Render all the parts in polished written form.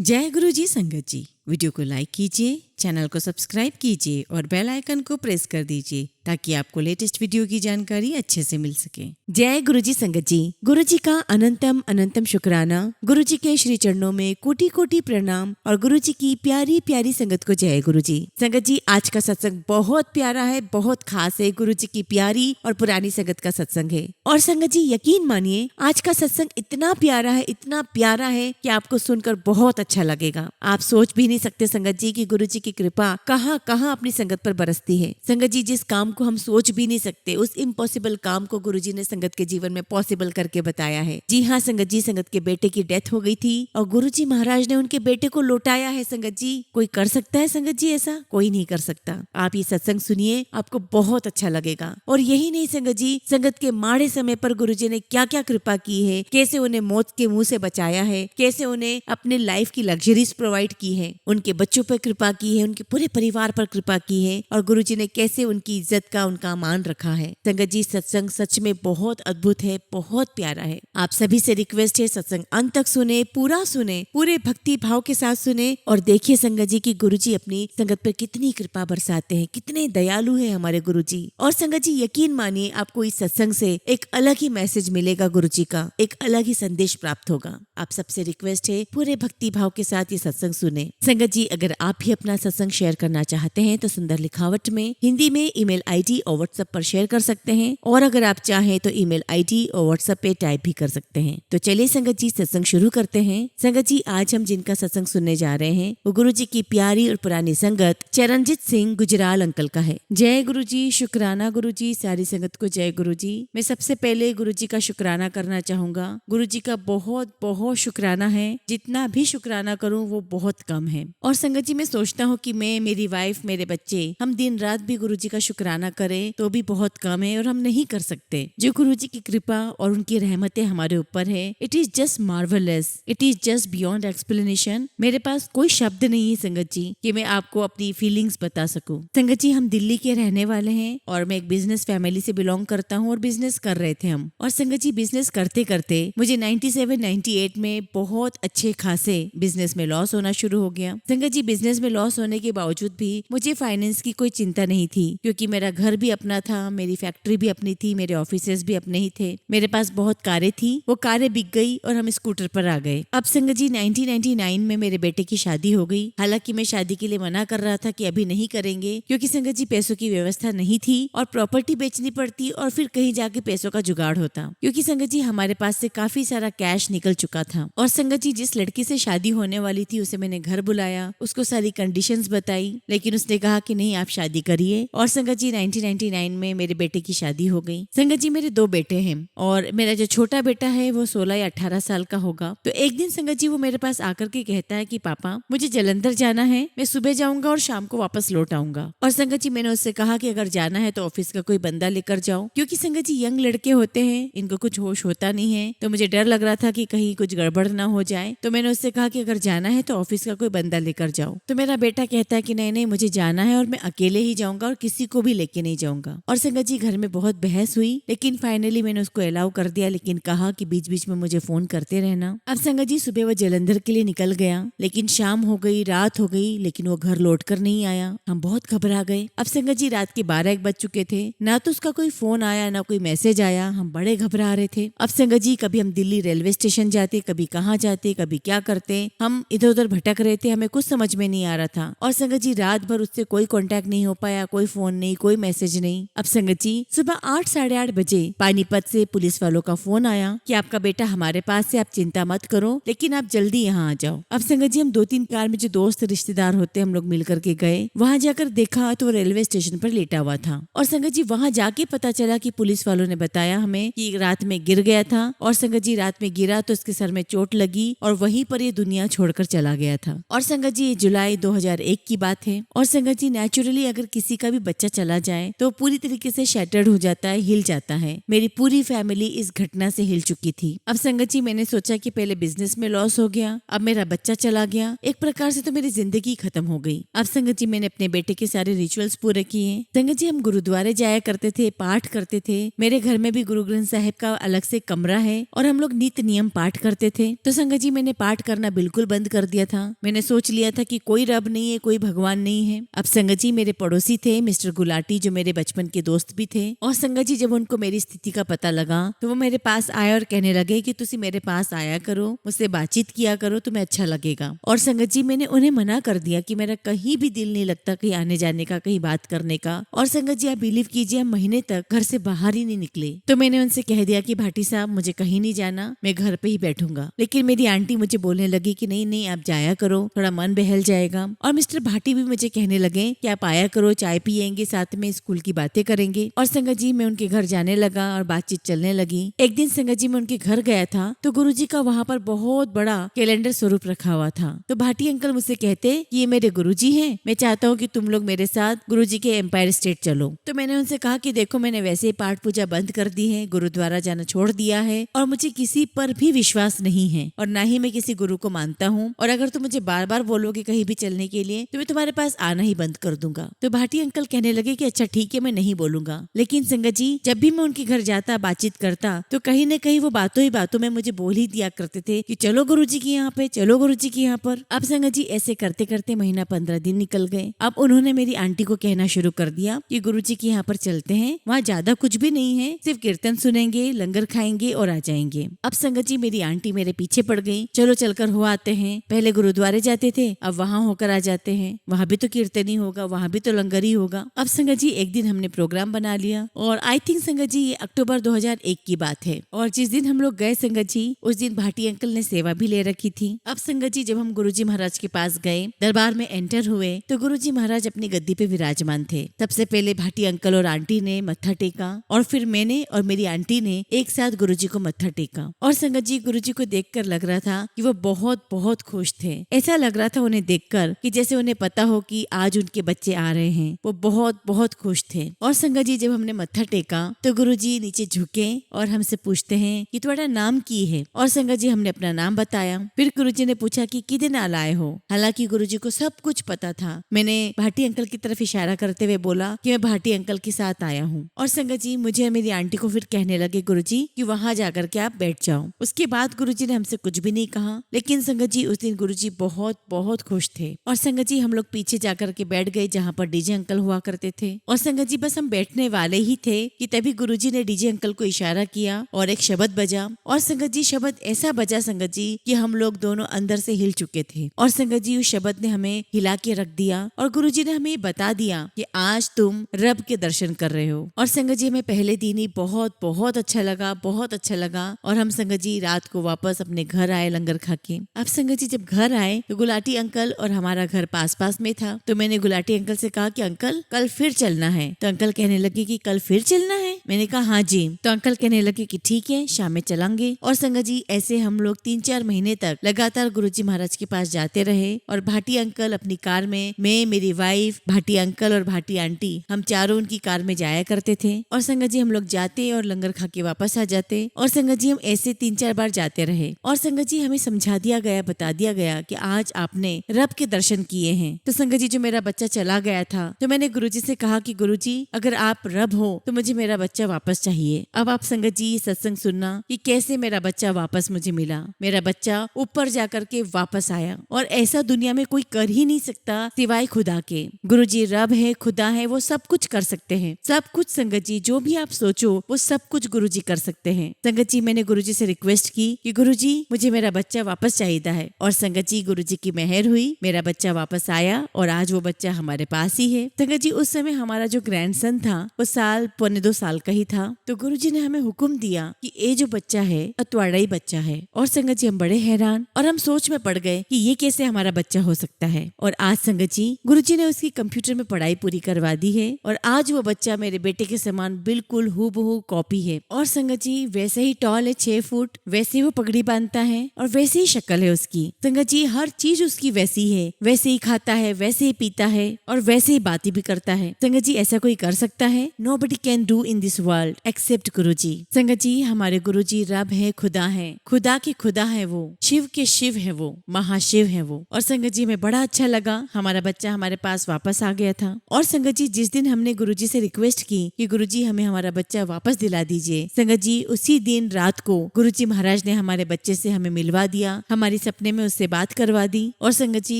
जय गुरु जी संगत जी, वीडियो को लाइक कीजिए, चैनल को सब्सक्राइब कीजिए और बेल आइकन को प्रेस कर दीजिए ताकि आपको लेटेस्ट वीडियो की जानकारी अच्छे से मिल सके। जय गुरु जी संगत जी, गुरु जी का अनंतम अनंतम शुक्राना, गुरु जी के श्री चरणों में कोटि कोटि प्रणाम और गुरु जी की प्यारी प्यारी संगत को जय गुरु जी। संगत जी, आज का सत्संग बहुत प्यारा है, बहुत खास है, गुरु जी की प्यारी और पुरानी संगत का सत्संग है। और संगत जी यकीन मानिए, आज का सत्संग इतना प्यारा है कि आपको सुनकर बहुत अच्छा लगेगा। आप सोच भी नहीं सकते संगत जी कि गुरु जी की कृपा कहाँ कहाँ अपनी संगत पर बरसती है। संगत जी, जिस काम को हम सोच भी नहीं सकते, उस इम्पॉसिबल काम को गुरु जी ने संगत के जीवन में पॉसिबल करके बताया है। जी हाँ संगत जी, संगत के बेटे की डेथ हो गई थी और गुरु जी महाराज ने उनके बेटे को लौटाया है। संगत जी, कोई कर सकता है संगत जी ऐसा? कोई नहीं कर सकता। आप ये सत्संग सुनिए, आपको बहुत अच्छा लगेगा। और यही नहीं संगत जी, संगत के माड़े समय पर गुरु जी ने क्या क्या कृपा की है, कैसे उन्हें मौत के मुंह से बचाया है, कैसे उन्हें अपने लाइफ की लग्जरीज प्रोवाइड की है, उनके बच्चों पर कृपा की है, उनके पूरे परिवार पर कृपा की है और गुरु जी ने कैसे उनकी इज्जत का उनका मान रखा है। संगत जी, सत्संग सच में बहुत अद्भुत है, बहुत प्यारा है। आप सभी से रिक्वेस्ट है, सत्संग अंत तक सुने, पूरा सुने, पूरे भक्ति भाव के साथ सुने और देखिए संगत जी की गुरु जी अपनी संगत पर कितनी कृपा बरसाते हैं, कितने दयालु है हमारे गुरु जी। और संगत जी यकीन मानिए, आपको इस सत्संग से एक अलग ही मैसेज मिलेगा, गुरु जी का एक अलग ही संदेश प्राप्त होगा। आप सबसे रिक्वेस्ट है, पूरे भक्ति भाव के साथ ये सत्संग सुने। संगत जी, अगर आप भी अपना सत्संग शेयर करना चाहते हैं तो सुंदर लिखावट में हिंदी में ईमेल आईडी और व्हाट्सएप पर शेयर कर सकते हैं और अगर आप चाहें तो ईमेल आईडी और व्हाट्सएप पे टाइप भी कर सकते हैं। तो चलिए संगत जी, सत्संग शुरू करते हैं। संगत जी, आज हम जिनका सत्संग सुनने जा रहे हैं वो गुरु जी की प्यारी और पुरानी संगत चरणजीत सिंह गुजराल अंकल का है। जय गुरु जी, शुक्राना गुरु जी, सारी संगत को जय गुरु जी। मैं सबसे पहले गुरु जी का शुक्राना करना चाहूंगा। गुरु जी का बहुत बहुत शुक्राना है, जितना भी शुक्राना करूं वो बहुत कम है। और संगत जी, मैं सोचता हूँ कि मैं, मेरी वाइफ, मेरे बच्चे, हम दिन रात भी गुरु जी का शुक्राना करें तो भी बहुत कम है और हम नहीं कर सकते। जो गुरु जी की कृपा और उनकी रहमतें हमारे ऊपर है, it is just marvellous, it is just beyond explanation. मेरे पास कोई शब्द नहीं है संगत जी कि मैं आपको अपनी फीलिंग्स बता सकूं। संगत जी, हम दिल्ली के रहने वाले हैं और मैं एक बिजनेस फैमिली से बिलोंग करता हूँ और बिजनेस कर रहे थे हम। और संगत जी, बिजनेस करते करते मुझे 97-98 में बहुत अच्छे खासे बिजनेस में लॉस होना शुरू हो गया। संगत जी, बिजनेस में लॉस होने के बावजूद भी मुझे फाइनेंस की कोई चिंता नहीं थी, क्योंकि मेरा घर भी अपना था, मेरी फैक्ट्री भी अपनी थी, मेरे ऑफिसेस भी अपने ही थे, मेरे पास बहुत कारें थी। वो कारें बिक गई और हम स्कूटर पर आ गए। अब संगत जी, 1999 में मेरे बेटे की शादी हो गई। हालांकि मैं शादी के लिए मना कर रहा था कि अभी नहीं करेंगे, क्योंकि संगत जी पैसों की व्यवस्था नहीं थी और प्रॉपर्टी बेचनी पड़ती और फिर कहीं जाके पैसों का जुगाड़ होता, क्योंकि संगत जी हमारे पास से काफी सारा कैश निकल चुका था। और संगत जी, जिस लड़की से शादी होने वाली थी उसे मैंने घर बुलाया, उसको सारी कंडीशंस बताई, लेकिन उसने कहा कि नहीं, आप शादी करिए। और संगत जी, 1999 में मेरे बेटे की शादी हो गई। संगत जी, मेरे 2 बेटे हैं और मेरा जो छोटा बेटा है वो 16 या 18 साल का होगा। तो एक दिन संगत जी वो मेरे पास आकर के कहता है कि पापा, मुझे जलंधर जाना है, मैं सुबह जाऊंगा और शाम को वापस लौट आऊंगा। और संगत जी, मैंने उससे कहा कि अगर जाना है तो ऑफिस का कोई बंदा लेकर जाओ, क्योंकि संगत जी यंग लड़के होते हैं, इनको कुछ होश होता नहीं है, तो मुझे डर लग रहा था कि कहीं कुछ गड़बड़ ना हो जाए। तो मैंने उससे कहा कि अगर जाना है तो ऑफिस का कोई बंदा लेकर जाओ। तो मेरा बेटा कहता है कि नहीं नहीं, मुझे जाना है और मैं अकेले ही जाऊंगा और किसी को भी लेके नहीं जाऊंगा। और संगत जी, घर में बहुत बहस हुई, लेकिन फाइनली मैंने उसको अलाउ कर दिया, लेकिन कहा कि बीच बीच में मुझे फोन करते रहना। अब संगत जी, सुबह वो जलंधर के लिए निकल गया, लेकिन शाम हो गई, रात हो गई, लेकिन वो घर लौट कर नहीं आया। हम बहुत घबरा गए। अब संगत जी, रात के 12-1 बज चुके थे, ना तो उसका कोई फोन आया ना कोई मैसेज आया। हम बड़े घबरा रहे थे। अब संगत जी, कभी हम दिल्ली रेलवे स्टेशन जाते, कभी कहाँ जाते, कभी क्या करते, हम इधर उधर भटक रहे थे, हमें कुछ समझ में नहीं आ रहा था। और संगत जी, रात भर उससे कोई कांटेक्ट नहीं हो पाया, कोई फोन नहीं, कोई मैसेज नहीं। अब संगत जी, सुबह 8-8:30 बजे पानीपत से पुलिस वालों का फोन आया कि आपका बेटा हमारे पास है, आप चिंता मत करो, लेकिन आप जल्दी यहाँ आ जाओ। अब संगत जी, हम 2-3 कार में जो दोस्त रिश्तेदार होते हम लोग मिल करके गए। वहाँ जाकर देखा तो वो रेलवे स्टेशन पर लेटा हुआ था। और संगत जी, वहाँ जाके पता चला कि पुलिस वालों ने बताया हमें कि रात में गिर गया था। और संगत जी, रात में गिरा तो उसके सर में चोट लगी और वहीं पर ये दुनिया छोड़कर चला गया था। और संगत जी ये जुलाई 2001 की बात है। और संगत जी नेचुरली अगर किसी का भी बच्चा चला जाए तो पूरी तरीके से शैटर्ड हो जाता है, हिल जाता है। मेरी पूरी फैमिली इस घटना से हिल चुकी थी। अब संगत जी मैंने सोचा कि पहले बिजनेस में लॉस हो गया, अब मेरा बच्चा चला गया, एक प्रकार से तो मेरी जिंदगी खत्म हो गई। अब संगत जी मैंने अपने बेटे के सारे रिचुअल्स पूरे किए। संगत जी हम गुरुद्वारे जाया करते थे, पाठ करते थे। मेरे घर में भी गुरु ग्रंथ साहिब का अलग से कमरा है और हम लोग नित्य नियम पाठ करते थे। तो संगत जी मैंने पाठ करना बिल्कुल बंद कर दिया था। मैंने सोच लिया था कि कोई रब नहीं है, कोई भगवान नहीं है। अब संगत जी मेरे पड़ोसी थे मिस्टर गुलाटी, जो मेरे बचपन के दोस्त भी थे। और संगत जी जब उनको मेरी स्थिति का पता लगा तो वो मेरे पास आए और कहने लगे कि तुसी मेरे पास आया करो, मुझसे बातचीत किया करो, तुम्हें अच्छा लगेगा। और संगत जी मैंने उन्हें मना कर दिया कि मेरा कहीं भी दिल नहीं लगता कहीं आने जाने का, कहीं बात करने का। और संगत जी आप बिलीव कीजिए हम महीने तक घर से बाहर ही नहीं निकले। तो मैंने उनसे कह दिया कि भाटी साहब मुझे कहीं नहीं जाना, मैं घर पे ही बैठूंगा। लेकिन मेरी आंटी मुझे बोलने लगी कि नहीं नहीं आप जाया करो, थोड़ा मन बहल जाएगा। और मिस्टर भाटी भी मुझे कहने लगे कि आप आया करो, चाय पियेंगे, साथ में स्कूल की बातें करेंगे। और संगत जी मैं उनके घर जाने लगा और बातचीत चलने लगी। एक दिन संगत जी मैं उनके घर गया था तो गुरुजी का वहाँ पर बहुत बड़ा कैलेंडर स्वरूप रखा हुआ था। तो भाटी अंकल मुझसे कहते कि ये मेरे गुरुजी हैं, मैं चाहता हूँ कि तुम लोग मेरे साथ गुरुजी के एम्पायर स्टेट चलो। तो मैंने उनसे कहा कि देखो मैंने वैसे ही पाठ पूजा बंद कर दी है, गुरुद्वारा जाना छोड़ दिया है और मुझे किसी पर भी विश्वास नहीं है और ना ही मैं किसी गुरु को मानता हूँ। और अगर तुम मुझे बार बार बोलोगे कहीं भी चलने के लिए तो मैं तुम्हारे पास आना ही बंद कर दूंगा। तो भाटी अंकल कहने लगे कि अच्छा ठीक है मैं नहीं बोलूंगा। लेकिन संगत जी जब भी मैं उनके घर जाता बातचीत करता तो कहीं न कहीं वो बातों ही बातों में मुझे बोल ही दिया करते थे कि चलो गुरुजी के यहाँ पे, चलो गुरुजी के यहाँ पर। अब संगत जी ऐसे करते करते महीना 15 दिन निकल गए। अब उन्होंने मेरी आंटी को कहना शुरू कर दिया कि गुरुजी के यहाँ पर चलते हैं, वहाँ ज्यादा कुछ भी नहीं है, सिर्फ कीर्तन सुनेंगे, लंगर खाएंगे और आ जाएंगे। अब संगत जी मेरी आंटी मेरे पीछे पड़ गई, चलो चलकर हो आते हैं। पहले गुरुद्वारे जाते थे, अब वहाँ होकर आ जाते हैं, वहाँ भी तो कीर्तन ही होगा, वहाँ भी तो लंगर ही होगा। अब संगत जी एक दिन हमने प्रोग्राम बना लिया और आई थिंक संगत जी ये अक्टूबर 2001 की बात है। और जिस दिन हम लोग गए संगत जी उस दिन भाटी अंकल ने सेवा भी ले रखी थी। अब संगत जी जब हम गुरुजी महाराज के पास गए, दरबार में एंटर हुए तो गुरुजी महाराज अपनी गद्दी पे विराजमान थे। सबसे पहले भाटी अंकल और आंटी ने मत्था टेका और फिर मैंने और मेरी आंटी ने एक साथ गुरुजी को मत्था टेका। और संगत जी गुरुजी को देखकर लग रहा था कि वो बहुत बहुत खुश थे। ऐसा लग रहा था उन्हें देखकर कि जैसे उन्हें पता हो कि आज उनके बच्चे आ रहे हैं। वो बहुत बहुत खुश थे। और संगत जी जब हमने मत्था टेका तो गुरुजी नीचे झुके और हमसे पूछते हैं कि तुम्हारा नाम की है। और संगत जी हमने अपना नाम बताया। फिर गुरुजी ने पूछा कि किधर नाल आए हो। हालांकि गुरुजी को सब कुछ पता था। मैंने भाटी अंकल की तरफ इशारा करते हुए बोला कि मैं भाटी अंकल के साथ आया हूँ। और संगत जी मुझे मेरी आंटी को फिर कहने लगे गुरुजी कि वहाँ जाकर के आप बैठ जाओ। उसके बाद गुरुजी ने हमसे कुछ भी नहीं कहा। लेकिन संगत जी उस दिन गुरुजी बहुत बहुत खुश थे। और संगत जी हम लोग पीछे जाकर के बैठ गए जहाँ पर डीजे अंकल हुआ करते थे। और संगत जी बस हम बैठने वाले ही थे कि तभी गुरुजी ने डीजे अंकल को इशारा किया और एक शब्द बजा। और संगत जी शब्द ऐसा बजा संगत जी कि हम लोग दोनों अंदर से हिल चुके थे। और संगत जी उस शब्द ने हमें हिला के रख दिया और गुरुजी ने हमें बता दिया कि आज तुम रब के दर्शन कर रहे हो। और संगत जी हमें पहले दिन ही बहुत बहुत अच्छा लगा, बहुत अच्छा लगा। और हम संगत जी रात को वापस अपने घर आए लंगर खा के। अब संगत जी जब घर आए तो गुलाटी अंकल और हमारा घर पास पास में था। तो मैंने गुलाटी अंकल से कहा कि अंकल कल फिर चलना है। तो अंकल कहने लगे कि कल फिर चलना है। मैंने कहा हाँ जी। तो अंकल कहने लगे कि ठीक है शाम में चलेंगे। और संगत जी ऐसे हम लोग 3-4 महीने तक लगातार गुरुजी महाराज के पास जाते रहे। और भाटी अंकल अपनी कार में, मैं, मेरी वाइफ, भाटी अंकल और भाटी आंटी, हम चारों उनकी कार में जाया करते थे। और संगत जी हम लोग जाते और लंगर खा के वापस आ जाते। और संगत जी हम ऐसे 3-4 बार जाते रहे। और संगत जी हमें समझा दिया गया, बता दिया गया कि आज आपने रब के दर्शन किए हैं। तो संगत जी जो मेरा बच्चा चला गया था तो मैंने गुरुजी से कहा कि गुरुजी अगर आप रब हो तो मुझे मेरा बच्चा वापस चाहिए। अब आप संगत जी सत्संग सुनना कि कैसे मेरा बच्चा वापस मुझे मिला। मेरा बच्चा ऊपर जाकर के वापस आया और ऐसा दुनिया में कोई कर ही नहीं सकता सिवाय खुदा के। गुरुजी रब है, खुदा है, वो सब कुछ कर सकते हैं। सब कुछ संगत जी जो भी आप सोचो वो सब कुछ गुरुजी कर सकते हैं। संगत जी मैंने गुरुजी से रिक्वेस्ट की कि गुरुजी मुझे मेरा बच्चा वापस चाहिए है। और संगत जी गुरुजी की मेहर हुई, मेरा बच्चा वापस आया और आज वो बच्चा हमारे पास ही है। संगत जी उस समय हमारा जो ग्रैंडसन था वो 1.25 साल का ही था। तो गुरुजी ने हमें हुक्म दिया कि ये जो बच्चा है तुम्हारा ही बच्चा है। और संगत जी हम बड़े हैरान और हम सोच में पड़ गए कि ये कैसे हमारा बच्चा हो सकता है। और आज संगत जी गुरुजी ने उसकी कंप्यूटर में पढ़ाई पूरी करवा दी है और आज वो बच्चा मेरे बेटे के समान बिल्कुल हूबहू कॉपी है। और संगत जी वैसे ही टॉल है 6 फुट, वैसे ही वो पगड़ी बांधता है और वैसे ही शक्ल है उसकी। संगत जी हर चीज सोच उसकी वैसी है, वैसे ही खाता है, वैसे ही पीता है और वैसे ही बातें भी करता है। संगत जी ऐसा कोई कर सकता है? Nobody can do in this world except गुरुजी। संगत जी हमारे गुरुजी रब है, खुदा है, खुदा के खुदा है वो, शिव के शिव है वो, महाशिव है वो। और संगत जी हमें बड़ा अच्छा लगा, हमारा बच्चा हमारे पास वापस आ गया था। और संगत जी जिस दिन हमने गुरुजी से रिक्वेस्ट की कि गुरुजी हमें हमारा बच्चा वापस दिला दीजिए, संगत जी उसी दिन रात को गुरुजी महाराज ने हमारे बच्चे से हमें मिलवा दिया, हमारी सपने में उससे बात करवा दी। और संगत जी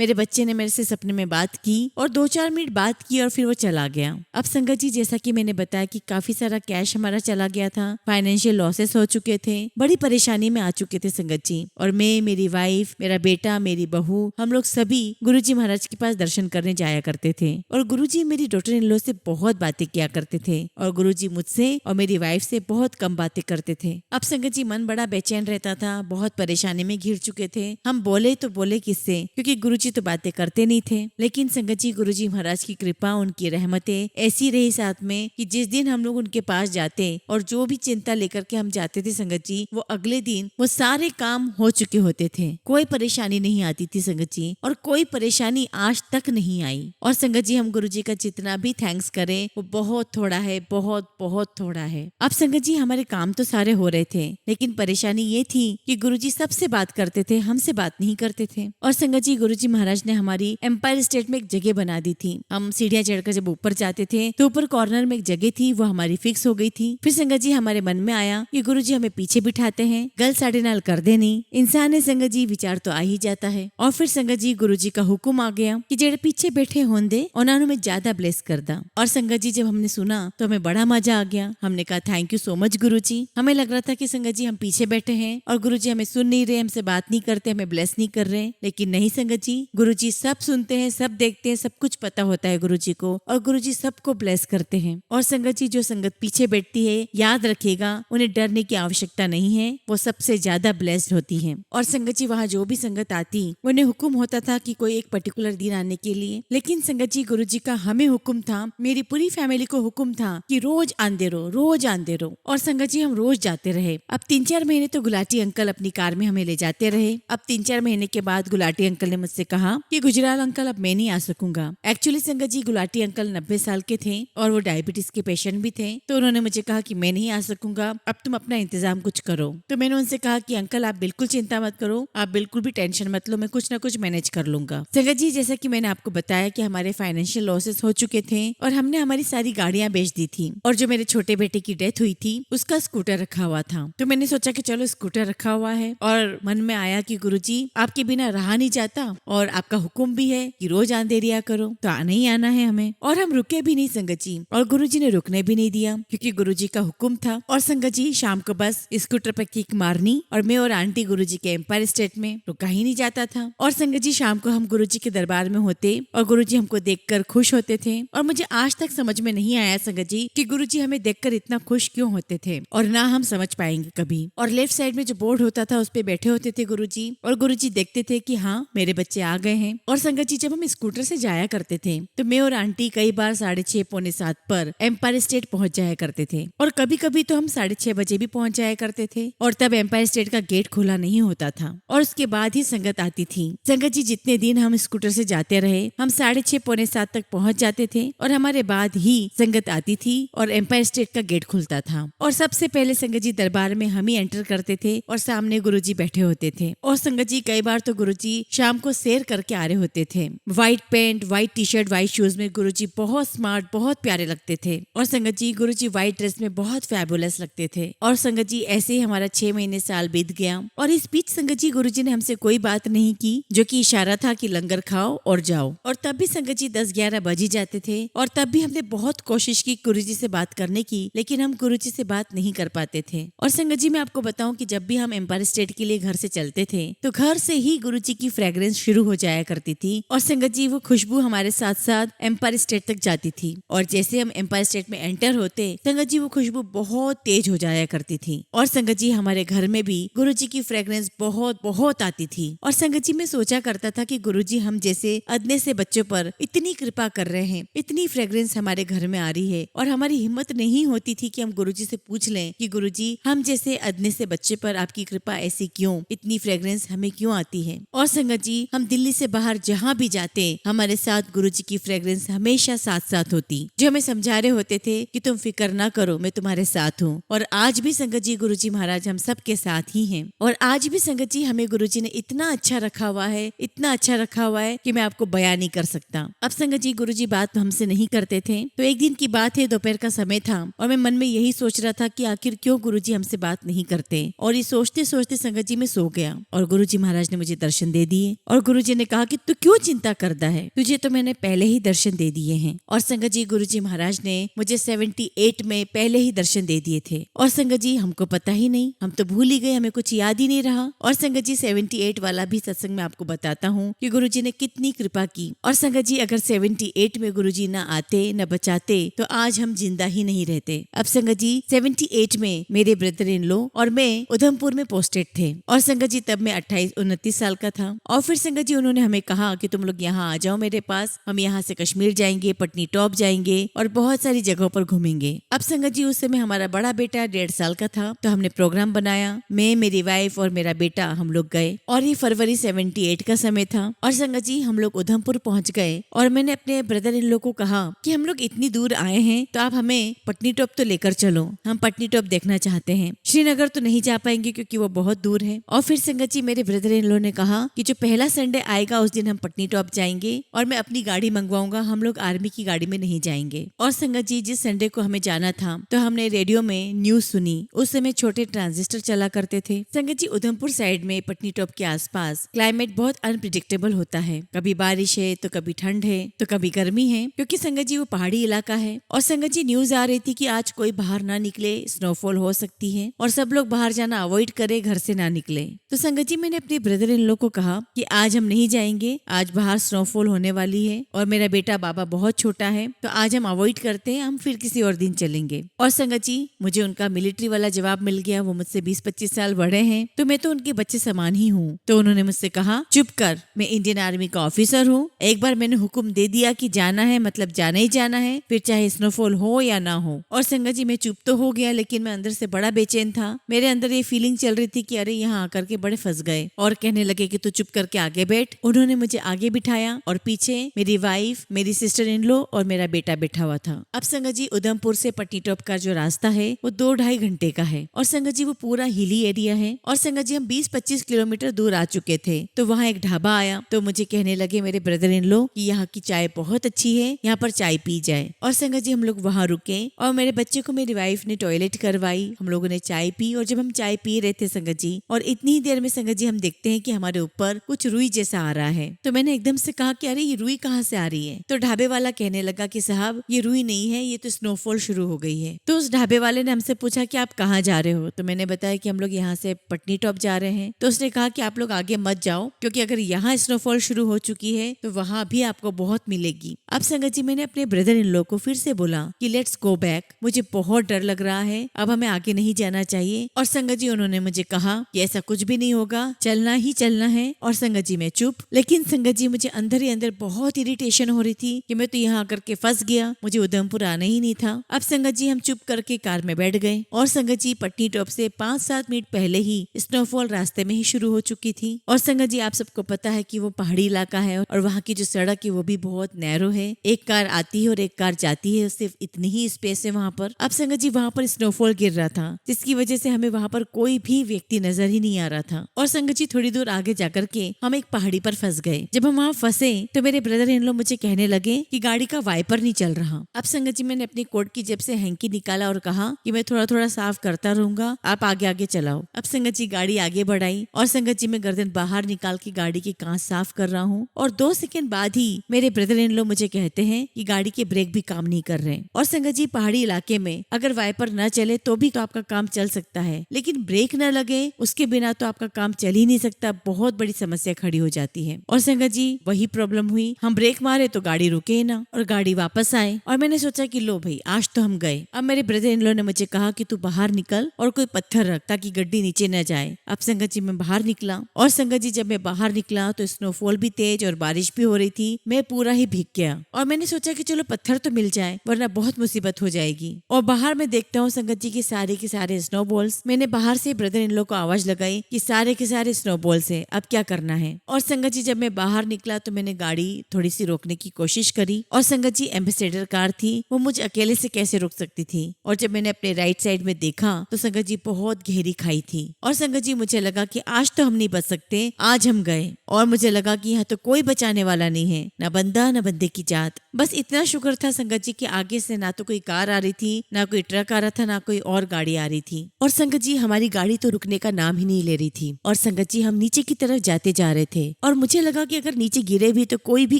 मेरे बच्चे ने मेरे से सपने में बात की और 2-4 मिनट बात की और फिर वो चला गया। अब संगत जी जैसा कि मैंने बताया कि काफी सारा कैश हमारा चला गया था, फाइनेंशियल लॉसेस हो चुके थे, बड़ी परेशानी में आ चुके थे संगत जी। और मैं, मेरी वाइफ, मेरा बेटा, मेरी बहू, हम लोग सभी गुरुजी महाराज के पास दर्शन करने जाया करते थे। और गुरुजी मेरी डॉटर इन लॉ से बहुत बातें किया करते थे और गुरुजी मुझसे और मेरी वाइफ से बहुत कम बातें करते थे। अब संगत जी मन बड़ा बेचैन रहता था, बहुत परेशानी में घिर चुके थे। हम बोले तो बोले किससे, क्योंकि गुरुजी तो बातें करते नहीं थे। लेकिन संगत जी गुरुजी महाराज की कृपा, उनकी रहमतें ऐसी रही साथ में कि जिस दिन हम लोग उनके पास जाते और जो भी चिंता लेकर के हम जाते थे संगत जी, वो अगले दिन वो सारे काम हो चुके होते थे। कोई परेशानी नहीं आती थी संगत जी, और कोई परेशानी आज तक नहीं आई। और संगत जी हम गुरुजी का जितना भी थैंक्स करें वो बहुत थोड़ा है, बहुत बहुत थोड़ा है। अब संगत जी हमारे काम तो सारे हो रहे थे, लेकिन परेशानी ये थी कि गुरुजी सबसे बात करते थे, हमसे बात नहीं करते थे। और संगत जी गुरुजी महाराज ने हमारी एम्पायर स्टेट में एक जगह बना दी थी। हम सीढ़ियां चढ़कर जब ऊपर जाते थे तो ऊपर कॉर्नर में एक जगह थी, वो हमारी फिक्स हो गई थी। फिर संगत जी हमारे मन में आया कि गुरुजी हमें पीछे बिठाते हैं, गल साढ़े नाल कर दे नहीं। इंसान है संगत जी, विचार तो आ ही जाता है। और फिर संगत जी गुरुजी का हुक्म आ गया कि जेड़े पीछे बैठे होंदे उन्होंने में ज्यादा ब्लेस कर दा। और संगत जी जब हमने सुना तो हमें बड़ा मजा आ गया। हमने कहा थैंक यू सो मच गुरुजी। हमें लग रहा था कि संगत जी हम पीछे बैठे हैं और गुरुजी हमें सुन नहीं रहे, हमसे बात नहीं करते, हमें ब्लेस नहीं कर रहे। लेकिन नहीं संगत जी, गुरुजी सब सुनते हैं, सब देखते हैं, सब कुछ पता होता है गुरुजी को, और गुरुजी सबको ब्लेस करते हैं। और संगत जी जो संगत पीछे बैठती है, याद रखिएगा उन्हें डरने की आवश्यकता नहीं है, वो सबसे ज्यादा ब्लेस्ड होती है। और संगत जी वहाँ जो भी संगत आती उन्हें हुक्म होता था कि कोई एक पर्टिकुलर दिन आने के लिए, लेकिन संगत जी गुरुजी का हमें हुक्म था, मेरी पूरी फैमिली को हुक्म था कि रोज आंदे रहो, रोज आंदे रहो। और संगत जी हम रोज जाते रहे। अब 3-4 महीने तो गुलाटी अंकल अपनी कार में हमें ले जाते रहे। अब 3-4 महीने के बाद गुलाटी अंकल ने मुझसे कहा कि गुजराल अंकल अब मैं नहीं आ सकूंगा। एक्चुअली संगत जी गुलाटी अंकल 90 साल के थे और वो डायबिटीज के पेशेंट भी थे, तो उन्होंने मुझे कहा कि मैं नहीं आ सकूंगा, अब तुम अपना इंतजाम कुछ करो। तो मैंने उनसे कहा कि अंकल आप बिल्कुल चिंता मत करो, आप बिल्कुल भी टेंशन मत लो, मैं कुछ ना कुछ मैनेज कर लूंगा। संगत जी जैसा कि मैंने आपको बताया कि हमारे फाइनेंशियल लॉसेस हो चुके थे और हमने हमारी सारी गाड़ियां बेच दी थी, और जो मेरे छोटे बेटे की डेथ हुई थी उसका स्कूटर रखा हुआ था। तो मैंने सोचा कि चलो स्कूटर रखा हुआ है, और मन में आया कि गुरुजी आपके बिना रहा नहीं जाता और आपका हुक्म भी है कि रोज अंधेरिया करो, तो आना ही आना है हमें। और हम रुके भी नहीं संगत जी, और गुरुजी ने रुकने भी नहीं दिया क्योंकि गुरुजी का हुक्म था। और संगत जी शाम को बस स्कूटर पर किक मारनी और मैं और आंटी गुरुजी के एम्पायर स्टेट में रुका ही नहीं जाता था। और संगत जी शाम को हम गुरुजी के दरबार में होते और गुरुजी हमको देखकर खुश होते थे। और मुझे आज तक समझ में नहीं आया संगत जी कि गुरुजी हमें देखकर इतना खुश क्यों होते थे, और ना हम समझ पाएंगे कभी। और लेफ्ट साइड में जो बोर्ड होता था उस पे बैठे होते थे गुरुजी, और गुरुजी देखते थे कि हाँ मेरे बच्चे आ गए हैं। और संगत जी जब हम स्कूटर से जाया करते थे तो मैं और आंटी कई बार 6:30 पौने 7 पर एम्पायर स्टेट पहुंच जाया करते थे, और कभी कभी तो हम 6:30 बजे भी पहुंच जाया करते थे, और तब एम्पायर स्टेट का गेट खुला नहीं होता था, और उसके बाद ही संगत आती थी। संगत जी जितने दिन हम स्कूटर से जाते रहे हम 6:30 पौने 7 तक पहुंच जाते थे, और हमारे बाद ही संगत आती थी और एम्पायर स्टेट का गेट खुलता था। और सबसे पहले संगत जी दरबार में हम ही एंटर करते थे और सामने गुरुजी बैठे होते थे। और संगत जी कई बार तो गुरुजी शाम को सैर करके आ रहे होते थे, white pant, white T-shirt, white shoes में गुरुजी बहुत स्मार्ट, बहुत प्यारे लगते थे। और संगत जी गुरुजी व्हाइट ड्रेस में बहुत फैबुलस लगते थे। और संगत जी ऐसे ही हमारा 6 महीने साल बीत गया, और इस बीच संगत जी गुरुजी ने हमसे कोई बात नहीं की, जो कि इशारा था कि लंगर खाओ और जाओ। और तब भी संगत जी 10-11 बज ही जाते थे, और तब भी हमने बहुत कोशिश की गुरुजी से बात करने की, लेकिन हम गुरुजी से बात नहीं कर पाते थे। और संगत जी मैं आपको बताऊं कि जब भी हम एम्पायर स्टेट के लिए घर से चलते थे तो घर से ही गुरुजी की फ्रेग्रेंस शुरू हो जाया करती थी, और संगत जी वो खुशबू हमारे साथ साथ एम्पायर स्टेट तक जाती थी। और जैसे हम एम्पायर स्टेट में एंटर होते संगत जी वो खुशबू बहुत तेज हो जाया करती थी। और संगत जी हमारे घर में भी गुरुजी की फ्रेग्रेंस बहुत बहुत आती थी। और संगत जी मैं सोचा करता था कि गुरुजी हम जैसे अदने से बच्चों पर इतनी कृपा कर रहे हैं, इतनी फ्रेग्रेंस हमारे घर में आ रही है, और हमारी हिम्मत नहीं होती थी कि हम गुरुजी से पूछ लें कि गुरुजी हम जैसे अदने से बच्चे पर आपकी कृपा ऐसी क्यों, इतनी फ्रेग्रेंस हमें क्यों आती है। और संगत जी हम दिल्ली से बाहर जहाँ भी जाते हमारे साथ गुरुजी की फ्रेग्रेंस हमेशा साथ साथ होती, जो हमें समझा रहे होते थे कि तुम फिक्र ना करो, मैं तुम्हारे साथ हूँ। और आज भी संगत जी गुरुजी महाराज हम सब के साथ ही हैं। और आज भी संगत जी हमें गुरुजी ने इतना अच्छा रखा हुआ है, इतना अच्छा रखा हुआ है कि मैं आपको बयान नहीं कर सकता। अब संगत जी गुरुजी बात तो हमसे नहीं करते थे, तो एक दिन की बात है, दोपहर का समय था और मैं मन में यही सोच रहा था कि आखिर क्यों गुरुजी हमसे बात नहीं करते। और ये सोचते सोचते संगत जी मैं सो गया और गुरुजी महाराज ने मुझे दर्शन दे दिए। और गुरुजी ने कहा कि तू क्यों चिंता करता है, तुझे तो मैंने पहले ही दर्शन दे दिए हैं। और संगत जी गुरुजी महाराज ने मुझे 78 में पहले ही दर्शन दे दिए थे। और संगत जी हमको पता ही नहीं, हम तो भूल ही गए, हमें कुछ याद ही नहीं रहा। और संगत जी 78 वाला भी सत्संग में आपको बताता हूँ कि गुरुजी ने कितनी कृपा की। और संगत जी अगर 78 में गुरुजी न आते न बचाते तो आज हम जिंदा ही नहीं रहते। अब संगत जी 78 में मेरे ब्रदर इन लॉ और मैं उधमपुर में पोस्टेड थे। और संगत जी तब मैं 28-29 साल का था। और फिर संगत जी उन्होंने हमें कहा कि तुम लोग यहाँ आ जाओ मेरे पास, हम यहाँ से कश्मीर जाएंगे, पटनी टॉप जाएंगे और बहुत सारी जगहों पर घूमेंगे। अब संगत जी उस समय हमारा बड़ा बेटा 1.5 साल का था, तो हमने प्रोग्राम बनाया, मैं, मेरी वाइफ और मेरा बेटा, हम लोग गए। और ये फरवरी 78 का समय था। और संगत जी हम लोग उधमपुर पहुंच गए और मैंने अपने ब्रदर इन लोग को कहा कि हम लोग इतनी दूर आए हैं तो आप हमें पटनी टॉप तो लेकर चलो, हम पटनी टॉप देखना चाहते हैं। श्रीनगर तो नहीं जा पाएंगे क्योंकि वो बहुत दूर है। और फिर संगत जी मेरे ब्रदर इन लोग ने कहा कि जो पहला संडे आएगा उस दिन हम पटनी टॉप जाएंगे और मैं अपनी गाड़ी मंगवाऊंगा, हम लोग आर्मी की गाड़ी में नहीं जाएंगे। और संगत जी जिस संडे को हमें जाना था तो हमने रेडियो में न्यूज सुनी। उस समय छोटे ट्रांजिस्टर चला करते थे। संगत जी उधमपुर साइड में पटनी टॉप के आसपास क्लाइमेट बहुत अनप्रिडिक्टेबल होता है, कभी बारिश है तो कभी ठंड है तो कभी गर्मी है, क्योंकि संगत जी वो पहाड़ी इलाका है। और संगत जी न्यूज आ रही थी कि आज कोई बाहर ना निकले, स्नोफॉल हो सकती है और सब लोग बाहर जाना अवॉइड करे, घर से ना निकले। तो संगत जी मैंने अपने ब्रदर इन लोग को कहा कि आज हम नहीं जाएंगे, आज बाहर स्नोफॉल होने वाली है और मेरा बेटा बाबा बहुत छोटा है, तो आज हम अवॉइड करते हैं, हम फिर किसी और दिन चलेंगे। और संगत जी मुझे उनका मिलिट्री वाला जवाब मिल गया। वो मुझसे 20-25 साल बड़े हैं तो मैं तो उनके बच्चे समान ही हूँ। तो उन्होंने मुझसे कहा चुप कर, मैं इंडियन आर्मी का ऑफिसर हूँ, एक बार मैंने हुक्म दे दिया कि जाना है मतलब जाना ही जाना है, फिर चाहे स्नोफॉल हो या ना हो। और संगत जी मैं चुप तो हो गया, लेकिन मैं अंदर से बड़ा बेचैन था। मेरे अंदर ये फीलिंग चल रही थी कि अरे यहाँ आकर के बड़े फंस गए। और कहने लगे कि तू चुप करके आगे बैठ। उन्होंने मुझे आगे बिठाया और पीछे मेरी वाइफ, मेरी सिस्टर इन लॉ और मेरा बेटा बैठा हुआ था। अब संगत जी उधमपुर से पटनी टॉप का जो रास्ता है वो 2-2.5 घंटे का है। और संगत जी वो पूरा हिली एरिया है। और संगत जी हम 20-25 किलोमीटर दूर आ चुके थे तो वहाँ एक ढाबा आया। तो मुझे कहने लगे मेरे ब्रदर इन लॉ कि यहाँ की चाय बहुत अच्छी है, यहाँ पर चाय पी जाए। और संगत जी हम लोग वहाँ रुके और मेरे बच्चे को मेरी वाइफ ने टॉयलेट करवाई, हम लोगों ने चाय पी। और जब हम चाय पी रहे थे संगत जी, और इतनी ही देर में संगत जी हम देखते हैं कि हमारे ऊपर कुछ रुई जैसा आ रहा है। तो मैंने एकदम से कहा कि अरे ये रुई कहाँ से आ रही है। तो ढाबे वाला कहने लगा कि साहब ये रुई नहीं है, ये तो स्नोफॉल शुरू हो गई है। तो उस ढाबे वाले ने हमसे पूछा कि आप कहाँ जा रहे हो। तो मैंने बताया कि हम लोग यहाँ से पटनी टॉप जा रहे हैं। तो उसने कहा कि आप लोग आगे मत जाओ, क्योंकि अगर यहाँ स्नोफॉल शुरू हो चुकी है तो वहाँ भी आपको बहुत मिलेगी। अब संगत जी मैंने अपने ब्रदर इन लॉ को फिर से बोला कि लेट्स गो बैक, मुझे बहुत डर लग रहा है, अब हमें आगे नहीं जाना चाहिए। और संगत जी उन्होंने मुझे कहा कि ऐसा कुछ भी नहीं होगा, चलना ही चलना है। और संगत जी मैं चुप, लेकिन संगत जी मुझे अंदर ही अंदर बहुत इरिटेशन हो रही थी कि मैं तो यहाँ आकर के फंस गया, मुझे उधमपुर आना ही नहीं था। अब संगत जी हम चुप करके कार में बैठ गए। और संगत जी पटनी टॉप से 5-7 मिनट पहले ही स्नोफॉल रास्ते में ही शुरू हो चुकी थी। और संगत जी आप सबको पता है कि वो पहाड़ी इलाका है और वहाँ की जो सड़क है वो भी बहुत नैरो है, एक कार आती है और एक कार जाती है, सिर्फ इतनी ही स्पेस है वहाँ पर। अब संगत जी वहाँ पर स्नोफॉल गिर रहा था, जिसकी वजह से हमें वहाँ पर कोई भी व्यक्ति नजर ही नहीं आ रहा था। और संगत जी थोड़ी दूर आगे जाकर के हम एक पहाड़ी पर फंस गए। जब हम वहाँ फंसे तो मेरे ब्रदर इन लोग मुझे कहने लगे कि गाड़ी का वाइपर नहीं चल रहा। अब संगत जी मैंने अपनी कोट की जेब से हैंकी निकाला और कहा कि मैं थोड़ा थोड़ा साफ करता रहूंगा, आप आगे आगे चलाओ। अब संगत जी गाड़ी आगे बढ़ाई और संगत जी मैं गर्दन बाहर निकाल के गाड़ी की कांच साफ कर रहा हूँ। और 2 सेकंड बाद ही मेरे ब्रदर इन लोग मुझे कहते हैं कि गाड़ी के ब्रेक भी काम नहीं कर रहे। और संगत जी पहाड़ी इलाके में अगर वाइपर न चले तो भी तो आपका काम चल सकता है, लेकिन ब्रेक न लगे उसके बिना तो आपका काम चल ही नहीं सकता, बहुत बड़ी समस्या खड़ी हो जाती है। और संगत जी वही प्रॉब्लम हुई, हम ब्रेक मारे तो गाड़ी रुके ही ना और गाड़ी वापस आए। और मैंने सोचा कि लो भाई आज तो हम गए। अब मेरे ब्रदर इन लोग ने मुझे कहा कि तू बाहर निकल और कोई पत्थर रख ताकि गड्डी नीचे न जाए। अब संगत जी मैं बाहर निकला और संगत जी जब मैं बाहर निकला तो स्नोफॉल भी तेज और बारिश भी हो रही थी, मैं पूरा ही भीग गया। और मैंने सोचा कि चलो पत्थर तो मिल जाए वरना बहुत मुसीबत हो जाएगी। और बाहर में देखता हूँ संगत जी के सारे स्नोबॉल्स। मैंने बाहर से ब्रदर इन लोग को आवाज लगाई कि सारे के सारे स्नोबॉल्स है, अब क्या करना है। और संगत जी जब मैं बाहर निकला तो मैंने गाड़ी थोड़ी सी रोकने की कोशिश करी और संगत जी एम्बेसडर कार थी, वो मुझे अकेले से कैसे रोक सकती थी। और जब मैंने अपने राइट साइड में देखा तो संगत जी बहुत गहरी खाई थी और संगत जी मुझे लगा कि आज तो हम नहीं बच सकते, आज हम गए। और मुझे लगा कि यहाँ तो कोई बचाने वाला नहीं है, ना बंदा ना बंदे की जात। बस इतना शुक्र था संगत जी कि आगे से ना तो कोई कार आ रही थी, ना कोई ट्रक आ रहा था, ना कोई और गाड़ी आ रही थी। और संगत जी हमारी गाड़ी तो रुकने का नाम ही नहीं ले रही थी। और संगत जी हम नीचे की तरफ जाते जा रहे थे और मुझे लगा कि अगर नीचे गिरे भी तो कोई भी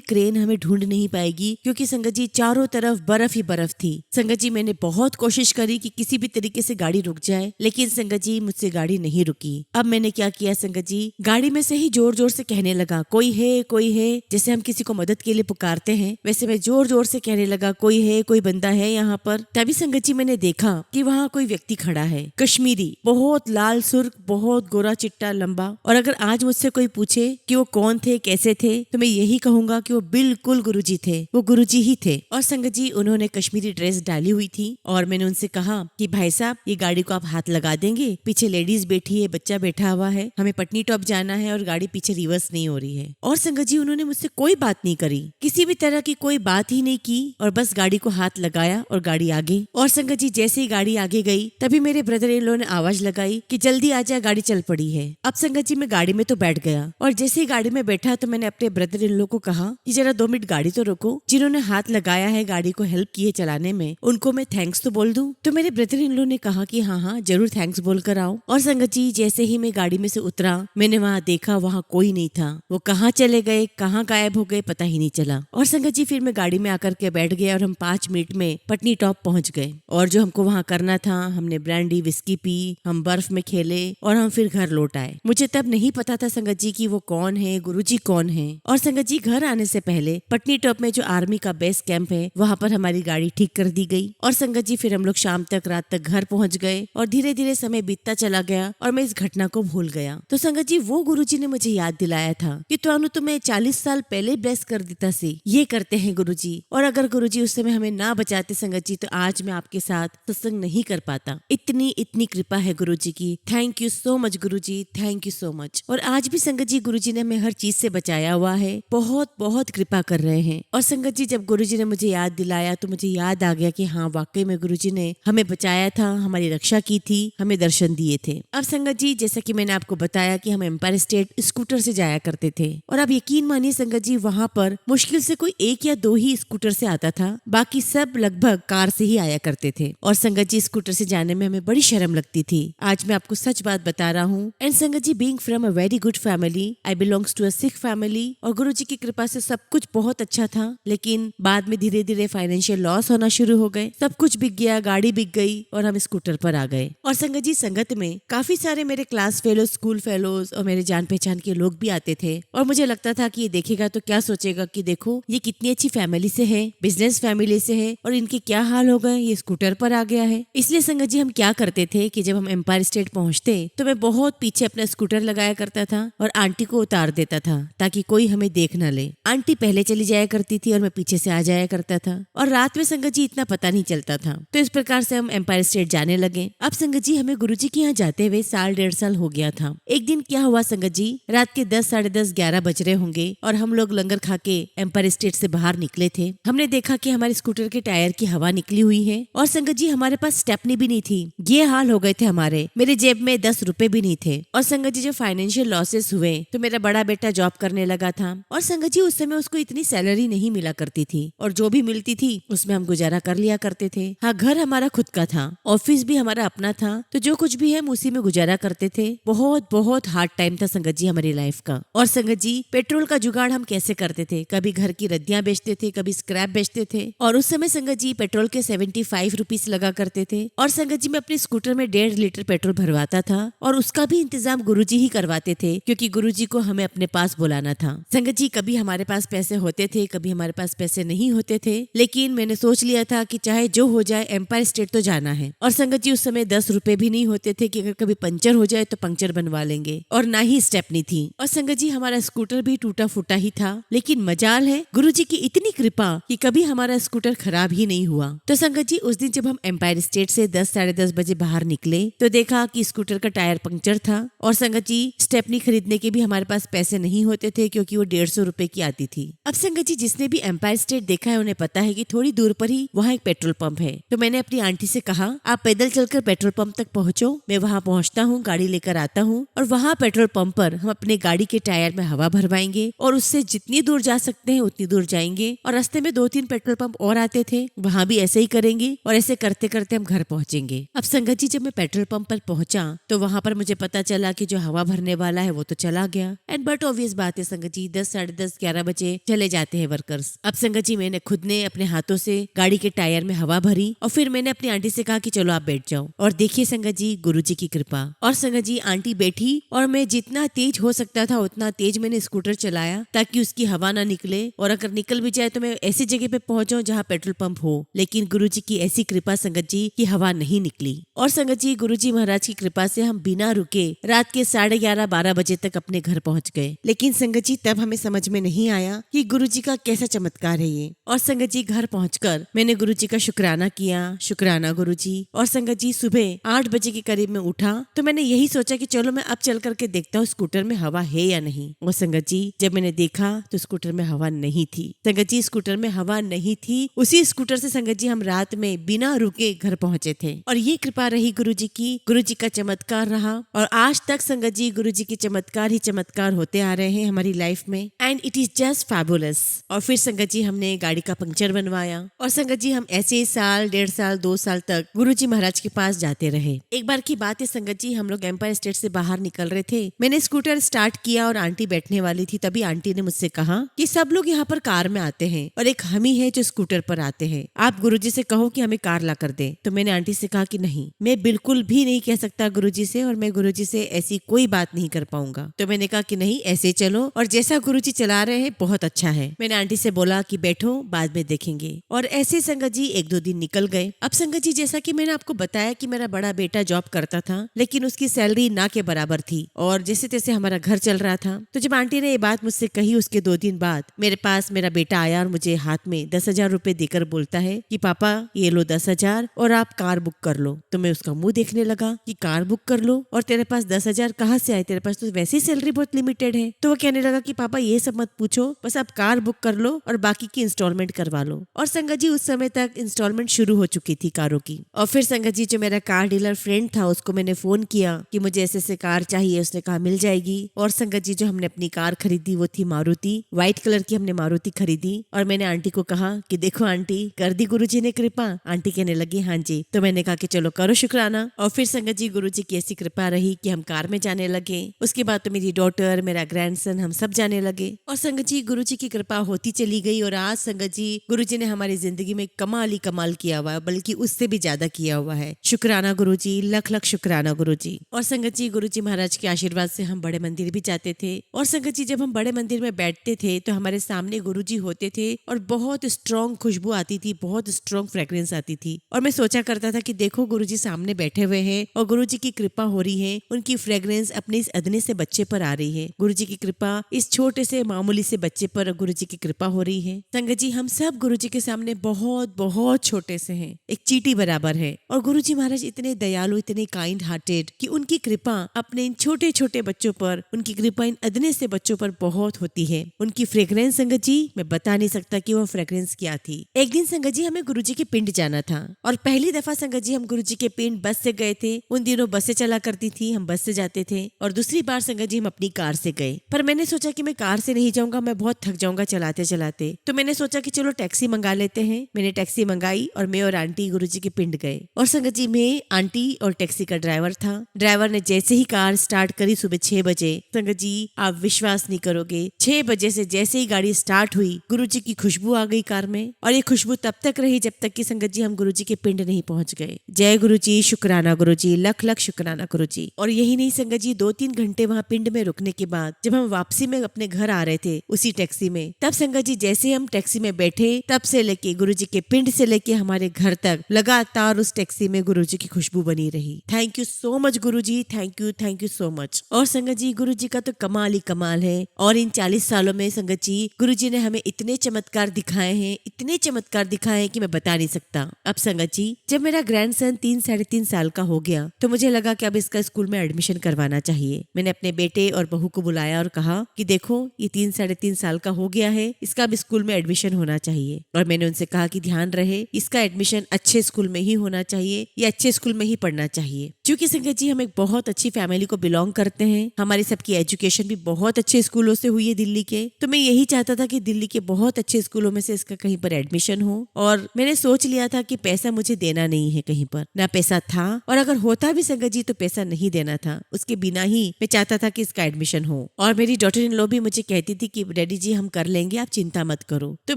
क्रेन हमें ढूंढ नहीं पाएगी, क्योंकि संगत जी चारों तरफ बर्फ ही बर्फ थी। संगत जी मैंने बहुत कोशिश करी कि किसी भी तरीके से गाड़ी रुक जाए, लेकिन संगत जी मुझसे गाड़ी नहीं रुकी। अब मैंने क्या किया, संगत जी गाड़ी में से ही जोर जोर से कहने लगा कोई है, कोई है। जैसे हम किसी को मदद के लिए पुकारते हैं वैसे मैं जोर जोर से कहने लगा कोई है, कोई बंदा है यहाँ पर। तभी संगत जी मैंने देखा कि वहाँ कोई व्यक्ति खड़ा है, कश्मीरी, बहुत लाल सुर्ख, बहुत गोरा चिट्टा लंबा। और अगर आज मुझसे कोई पूछे कि वो कौन थे, कैसे थे, तो मैं यही कहूंगा कि वो बिल्कुल गुरुजी थे, वो गुरुजी ही थे। और संगत जी उन्होंने कश्मीरी ड्रेस डाली हुई थी और मैंने उनसे कहा कि भाई साहब ये गाड़ी को आप हाथ लगा देंगे, पीछे लेडीज बैठी है, बच्चा बैठा हुआ है, हमें पटनी टॉप जाना है और गाड़ी पीछे रिवर्स नहीं हो रही है। और संगत जी उन्होंने मुझसे कोई बात नहीं करी, किसी भी तरह की कोई बात ही नहीं की और बस गाड़ी को हाथ लगाया और गाड़ी आगे। और संगत जी जैसे ही गाड़ी आगे गई तभी मेरे ब्रदर इन लॉ ने आवाज लगाई कि जल्दी आ जा, गाड़ी चल पड़ी है। अब संगत जी मैं गाड़ी में तो बैठ गया और जैसे ही गाड़ी में बैठा तो मैंने अपने ब्रदर इन लॉ को कहा कि जरा 2 मिनट गाड़ी तो रोको, जिन्होंने हाथ लगाया है गाड़ी को हेल्प की है चलाने में, उनको मैं थैंक्स तो बोल दूं। तो मेरे ब्रदर इन लॉ ने कहा कि हाँ हाँ जरूर थैंक्स बोल कर आओ। और संगत जी जैसे ही मैं गाड़ी में से उतरा मैंने वहाँ देखा वहाँ कोई नहीं था, वो कहाँ चले गए, कहाँ गायब हो गए पता ही नहीं चला। और संगत जी फिर मैं गाड़ी में आकर के बैठ गया और हम 5 मिनट में पटनी टॉप पहुंच गए। और जो हमको वहाँ करना था, हमने ब्रांडी विस्की पी, हम बर्फ में खेले और हम फिर घर लौट आए। मुझे तब नहीं पता था संगत जी कि वो कौन है, गुरुजी कौन है। और संगत जी घर आने से पहले पटनी टॉप में जो आर्मी का बेस कैंप है वहाँ पर हमारी गाड़ी ठीक कर दी गई। और संगत जी फिर हम लोग शाम तक, रात तक घर पहुँच गए और धीरे धीरे समय बीतता चला गया और मैं इस घटना को भूल गया। तो संगत जी वो गुरुजी ने मुझे याद दिलाया था कि तुहानू तो मैं 40 साल पहले ब्लेस कर देता सी, ये करते हैं गुरुजी। और अगर गुरुजी उस समय हमें ना बचाते संगत जी तो आज मैं आपके साथ सत्संग नहीं कर पाता। इतनी इतनी कृपा है गुरुजी की। Thank you so much Guruji, thank you so much. और आज भी संगत जी गुरुजी ने हमें हर चीज से बचाया हुआ है, बहुत बहुत कृपा कर रहे हैं। और संगत जी जब गुरुजी ने मुझे याद दिलाया तो मुझे याद आ गया कि हाँ वाकई में गुरुजी ने हमें बचाया था, हमारी रक्षा की थी, हमें दर्शन दिए थे। अब संगत जी जैसा कि मैंने आपको बताया कि हम एम्पायर स्टेट स्कूटर से जाया करते थे और अब यकीन मानिए संगत जी वहाँ पर मुश्किल से कोई 1 या 2 ही स्कूटर से आता था, बाकी सब लगभग कार से ही आया करते थे। और संगत जी स्कूटर से जाने में हमें बड़ी शर्म लगती थी। आज मैं आपको सच बात बता रहा हूँ। And sangat ji being from a very good family, I belongs to a Sikh family और गुरुजी की कृपा से सब कुछ बहुत अच्छा था। लेकिन बाद में धीरे धीरे फाइनेंशियल लॉस होना शुरू हो गए, सब कुछ बिक गया, गाड़ी बिक गई और हम स्कूटर पर आ गए। और संगत जी संगत में काफी सारे मेरे क्लास फेलोज, स्कूल फेलोज और मेरे जान पहचान के लोग भी आते थे और मुझे लगता था कि ये देखेगा तो क्या सोचेगा कि देखो ये कितनी अच्छी फैमिली से है, बिजनेस फैमिली से है और इनके क्या हाल हो गए, ये स्कूटर पर आ गया है। इसलिए संगत जी हम क्या करते थे कि जब हम एम्पायर स्टेट पहुंचते तो मैं बहुत पीछे अपना स्कूटर लगाया करता था और आंटी को उतार देता था ताकि कोई हमें देख न ले। आंटी पहले चली जाया करती थी और मैं पीछे से आ जाया करता था और रात में संगत जी इतना पता नहीं चलता था। तो इस प्रकार से हम एम्पायर स्टेट जाने लगे। अब संगत जी हमें गुरुजी के यहाँ जाते हुए 1.5 साल हो गया था। एक दिन क्या हुआ संगत जी, रात के 10, साढ़े 10, 11 बज रहे होंगे और हम लोग लंगर खा के एम्पायर स्टेट से बाहर निकले थे। हमने देखा कि हमारे स्कूटर के टायर की हवा निकली हुई है और संगत जी हमारे पास स्टेपनी भी नहीं थी। ये हाल हो गए थे हमारे, मेरे जेब में 10 रुपए भी नहीं थे। और संगत जी जब फाइनेंशियल लॉसेस हुए तो मेरा बड़ा बेटा जॉब करने लगा था और संगत जी उस समय उसको इतनी सैलरी नहीं मिला करती थी और जो भी मिलती थी उसमें हम गुजारा कर लिया करते थे। हाँ घर हमारा खुद का था, ऑफिस भी हमारा अपना था, तो जो कुछ भी है हम उसी में गुजारा करते थे। बहुत बहुत हार्ड टाइम था संगत जी हमारी लाइफ का। और संगत जी पेट्रोल का जुगाड़ हम कैसे करते थे, कभी घर की रद्दियां बेचते थे, कभी स्क्रैप बेचते थे। और उस समय संगत जी पेट्रोल के 75 रुपीस लगा करते थे और संगत जी मैं अपने स्कूटर में 1.5 लीटर पेट्रोल भरवाता था और उसका भी इंतजाम गुरुजी ही करवाते थे क्योंकि गुरुजी को हमें अपने पास बुलाना था। संगत जी कभी हमारे पास पैसे होते थे, कभी हमारे पास पैसे नहीं होते थे, लेकिन मैंने सोच लिया था कि चाहे जो हो जाए एम्पायर स्टेट तो जाना है। और संगत जी उस समय 10 रुपए भी नहीं होते थे कि अगर कभी पंचर हो जाए तो पंचर बनवा लेंगे और ना ही स्टेपनी थी। और संगत जी हमारा स्कूटर भी टूटा फूटा ही था, लेकिन मजाल है गुरुजी की इतनी कृपा कि कभी हमारा स्कूटर खराब ही नहीं हुआ। तो संगत जी उस दिन जब हम एम्पायर स्टेट से 10, साढ़े 10 बजे बाहर निकले तो देखा कि स्कूटर का टायर पंक्चर था और संगत जी स्टेपनी खरीदने के भी हमारे पास पैसे नहीं होते थे क्योंकि वो 150 रुपए की आती थी। अब संगत जी जिसने भी एम्पायर स्टेट देखा है उन्हें पता है कि थोड़ी दूर पर ही वहाँ एक पेट्रोल पंप है। तो मैंने अपनी आंटी से कहा आप पैदल चलकर पेट्रोल पंप तक पहुँचो, मैं वहाँ पहुँचता हूँ, गाड़ी लेकर आता हूँ और वहाँ पेट्रोल पंप पर हम अपने गाड़ी के टायर में हवा भरवाएंगे और उससे जितनी दूर जा सकते हैं उतनी दूर जाएंगे। और रास्ते में 2-3 पेट्रोल पंप और आते थे, वहाँ भी ऐसे ही करेंगे और ऐसे करते करते हम घर पहुँचेंगे। अब संगत जी जब मैं पेट्रोल पंप पर पहुंचा तो वहाँ पर मुझे पता चला कि जो हवा भरने वाला है वो तो चला गया। एंड बट ऑब्वियस बात है संगत जी 10, 10:30, 11 बजे चले जाते हैं वर्कर्स। अब संगत जी मैंने खुद ने अपने हाथों से गाड़ी के टायर में हवा भरी और फिर मैंने अपनी आंटी से कहा कि चलो आप बैठ जाओ। और देखिए संगत जी गुरुजी की कृपा। और संगत जी आंटी बैठी और मैं जितना तेज हो सकता था उतना तेज मैंने स्कूटर चलाया ताकि उसकी हवा ना निकले, और अगर निकल भी जाए तो मैं ऐसी जगह पे पहुंचाऊं जहाँ पेट्रोल पंप हो। लेकिन गुरुजी की ऐसी कृपा संगत जी की हवा नहीं निकली। और संगत जी गुरुजी महाराज की कृपा से हम बिना रुके रात के 11:30-12 बजे तक अपने घर पहुंच गए। लेकिन संगत जी तब हमें समझ में नहीं आया कि गुरुजी का कैसा चमत्कार है ये। और संगत जी घर पहुंचकर मैंने गुरुजी का शुक्राना किया, शुक्राना गुरुजी। और संगत जी सुबह 8 बजे के करीब में उठा तो मैंने यही सोचा कि चलो मैं अब चल करके देखता हूँ स्कूटर में हवा है या नहीं। और संगत जी जब मैंने देखा तो स्कूटर में हवा नहीं थी। संगत जी स्कूटर में हवा नहीं थी। उसी स्कूटर से संगत जी हम रात में बिना रुके घर पहुंचे थे। और ये कृपा रही गुरुजी की, गुरुजी का चमत्कार रहा। और आज तक संगत जी गुरुजी के चमत्कार ही चमत्कार होते आ रहे हैं हमारी लाइफ में। And it is just fabulous. और फिर संगत जी हमने गाड़ी का पंक्चर बनवाया और संगत जी हम ऐसे साल, 1.5 साल, 2 साल तक गुरुजी महाराज के पास जाते रहे। एक बार की बात है संगत जी, हम लोग एम्पायर स्टेट से बाहर निकल रहे थे। मैंने स्कूटर स्टार्ट किया और आंटी बैठने वाली थी। तभी आंटी ने मुझसे कहा कि सब लोग यहाँ पर कार में आते हैं और एक हम ही है जो स्कूटर पर आते हैं, आप गुरुजी से कहो कि हमें कार ला कर दे। तो मैंने आंटी से कहा कि नहीं, मैं बिल्कुल भी नहीं कह सकता गुरुजी से, और मैं गुरुजी से ऐसी कोई बात नहीं कर पाऊंगा। तो मैंने कहा कि नहीं ऐसे चलो, और जैसा गुरुजी चला रहे हैं बहुत अच्छा है। मैंने आंटी से बोला कि बैठो बाद में देखेंगे। और ऐसे संगत जी 1-2 दिन निकल गए। अब संगत जी जैसा कि मैंने आपको बताया कि मेरा बड़ा बेटा जॉब करता था लेकिन उसकी सैलरी ना के बराबर थी और जैसे तैसे हमारा घर चल रहा था। तो जब आंटी ने ये बात मुझसे कही उसके 2 दिन बाद मेरे पास मेरा बेटा आया और मुझे हाथ में 10,000 रुपए देकर बोलता है कि पापा ये लो 10,000 और आप कार बुक कर लो। तो मैं उसका मुंह देखने लगा कि कार बुक कर लो और तेरे पास 10,000 कहाँ से आए, तेरे पास तो वैसे ही सैलरी बहुत लिमिटेड है। तो वो कहने लगा कि पापा ये सब मत पूछो, बस आप कार बुक कर लो और बाकी की इंस्टॉलमेंट करवा लो। और संगत जी उस समय तक इंस्टॉलमेंट शुरू हो चुकी थी कारों की। और फिर संगत जी जो मेरा कार डीलर फ्रेंड था उसको मैंने फोन किया कि मुझे ऐसे कार चाहिए। उसने कहा मिल जाएगी। और संगत जी जो हमने अपनी कार खरीदी वो थी मारुति, व्हाइट कलर की हमने मारुति खरीदी। और मैंने आंटी को कहा कि देखो आंटी कर दी गुरुजी ने कृपा। आंटी कहने लगी हाँ जी। तो मैंने कहा कि चलो करो शुक्राना। और फिर संगत जी गुरुजी की ऐसी कृपा रही कि हम कार में जाने लगे। उसके बाद तो मेरी डॉटर, मेरा ग्रैंडसन, हम सब जाने लगे। और संगत जी गुरुजी की कृपा होती चली गई। और आज संगत जी गुरुजी ने हमारी जिंदगी में कमाल ही कमाल किया हुआ है, बल्कि उससे भी ज्यादा किया हुआ है। शुक्राना गुरुजी, लख लख शुक्राना गुरुजी। और संगत जी गुरुजी महाराज के आशीर्वाद से हम बड़े मंदिर भी जाते थे। और संगत जी जब हम बड़े मंदिर में बैठते थे तो हमारे सामने गुरुजी होते थे और बहुत स्ट्रॉन्ग खुशबू आती थी, बहुत स्ट्रॉन्ग फ्रेग्रेंस आती थी। और मैं सोचा करता था कि देखो गुरुजी सामने बैठे हुए हैं और गुरुजी की कृपा हो रही है, उनकी फ्रेग्रेंस अपने इस अदने से बच्चे पर आ रही है। गुरुजी की कृपा इस छोटे से मामूली से बच्चे पर गुरुजी की कृपा हो रही है। संगत जी हम सब गुरुजी के सामने बहुत बहुत छोटे से हैं, एक चींटी बराबर है। और गुरुजी महाराज इतने दयालु, इतने काइंड हार्टेड कि उनकी कृपा अपने इन छोटे छोटे बच्चों पर, उनकी कृपा इन अदने से बच्चों पर बहुत होती है। उनकी फ्रेग्रेंस संगत जी मैं बता नहीं सकता कि वो फ्रेग्रेंस क्या थी। एक दिन संगत जी हमें गुरुजी के पिंड जाना था और पहली दफा संगत जी हम गुरुजी के पिंड बस से गए थे। उन दिनों बसें चला करती थी, हम बस से जाते थे। और दूसरी बार संगत जी हम अपनी कार से गए। पर मैंने सोचा कि मैं कार से नहीं जाऊंगा, मैं बहुत थक जाऊंगा चलाते चलाते। तो मैंने सोचा कि चलो टैक्सी मंगा लेते हैं। मैंने टैक्सी मंगाई और मैं और आंटी गुरुजी के पिंड गए। और संगत जी मैं, आंटी और टैक्सी का ड्राइवर था। ड्राइवर ने जैसे ही कार स्टार्ट करी सुबह 6 बजे, संगत जी आप विश्वास नहीं करोगे, 6 बजे से जैसे ही गाड़ी स्टार्ट हुई गुरुजी की खुशबू आ गई कार में। और ये खुशबू तब तक रही जब तक कि संगत जी हम गुरुजी के पिंड नहीं पहुंच गए। जय गुरुजी, शुक्राना गुरुजी, लख लख शुक्राना गुरुजी। और यही नहीं संगत जी 2-3 घंटे वहाँ पिंड में रुकने के बाद जब हम वापसी में अपने घर आ रहे थे उसी टैक्सी में, तब संगत जी जैसे हम टैक्सी में बैठे तब से लेके गुरुजी के पिंड से लेके हमारे घर तक लगातार उस टैक्सी में गुरुजी की खुशबू बनी रही। Thank you so much Guruji, thank you so much. और संगत जी गुरुजी का तो कमाल ही कमाल है। और इन 40 सालों में संगत जी गुरुजी ने हमें इतने चमत्कार दिखाए हैं, इतने चमत्कार दिखाए हैं कि मैं बता नहीं सकता। अब संगत जी जब मेरा ग्रैंडसन 3-3.5 साल का हो गया तो मुझे लगा कि अब इसका स्कूल में एडमिशन करवाना चाहिए। मैंने अपने अपने बेटे और बहू को बुलाया और कहा कि देखो ये 3-3.5 साल का हो गया है, इसका अब स्कूल में एडमिशन होना चाहिए। और मैंने उनसे कहा कि ध्यान रहे इसका एडमिशन अच्छे स्कूल में ही होना चाहिए, ये अच्छे स्कूल में ही पढ़ना चाहिए। क्योंकि संगत जी हम एक बहुत अच्छी फैमिली को बिलोंग करते हैं, हमारी सबकी एजुकेशन भी बहुत अच्छे स्कूलों से हुई है दिल्ली के, तो मैं यही चाहता था कि दिल्ली के बहुत अच्छे स्कूलों में से इसका कहीं पर एडमिशन हो। और मैंने सोच लिया था कि पैसा मुझे देना नहीं है, कहीं पर ना पैसा था, और अगर होता भी संगत जी तो पैसा नहीं देना था, उसके बिना ही मैं चाहता था कि इसका एडमिशन हो। और मेरी डॉटर इन लॉ भी मुझे कहती थी कि डैडी जी हम कर लेंगे, आप चिंता मत करो। तो